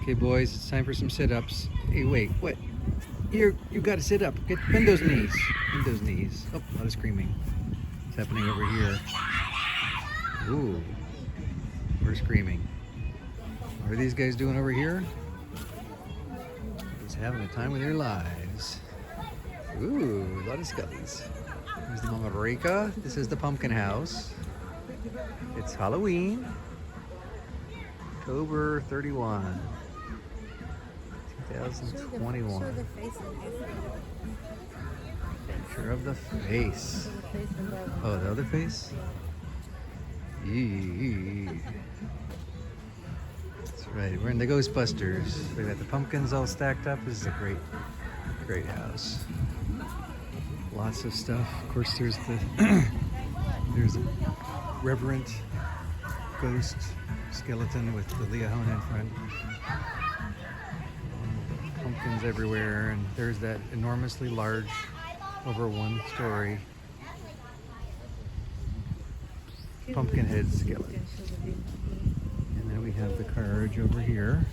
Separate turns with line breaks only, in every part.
Okay, boys, it's time for some sit-ups. Hey, wait, what? You got to sit up. Bend those knees. Bend those knees. Oh, a lot of screaming. What's happening over here? Ooh, we're screaming. What are these guys doing over here? Just having the time of their lives. Ooh, a lot of skellies. There's the Mama Rika. This is the pumpkin house. It's Halloween. October 31, 2021. Picture of the face. Oh, the other face? Yee. That's right, we're in the Ghostbusters. We got the pumpkins all stacked up. This is a great house. Lots of stuff. Of course, there's there's a reverent ghost skeleton with the Leahona in front. Pumpkins everywhere, and there's that enormously large, over 1 story pumpkin head skeleton. And then we have the carriage over here,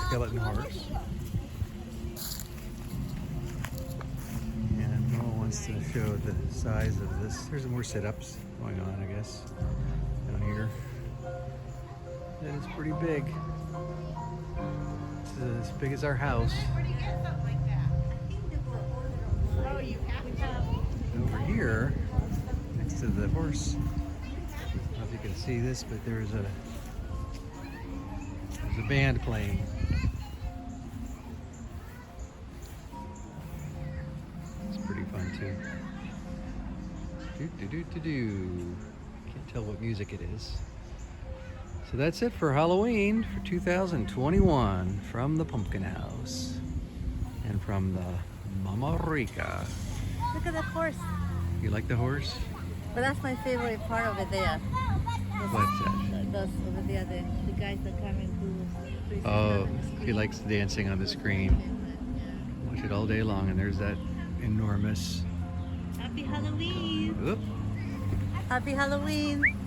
skeleton horse. And Noah wants to show the size of this. There's more sit-ups going on, I guess, down here. That is pretty big. It's as big as our house. And over here, next to the horse, I don't know if you can see this, but there's a band playing. It's pretty fun too. Can't tell what music it is. So that's it for Halloween for 2021 from the Pumpkin House and from the Mama Rika.
Look at the horse.
You like the horse?
But that's my favorite part of it there.
What's that?
Those over there, the guys that come and do.
Oh, he likes dancing on the screen. Watch it all day long, and there's that enormous.
Happy Halloween!
Oop.
Happy Halloween!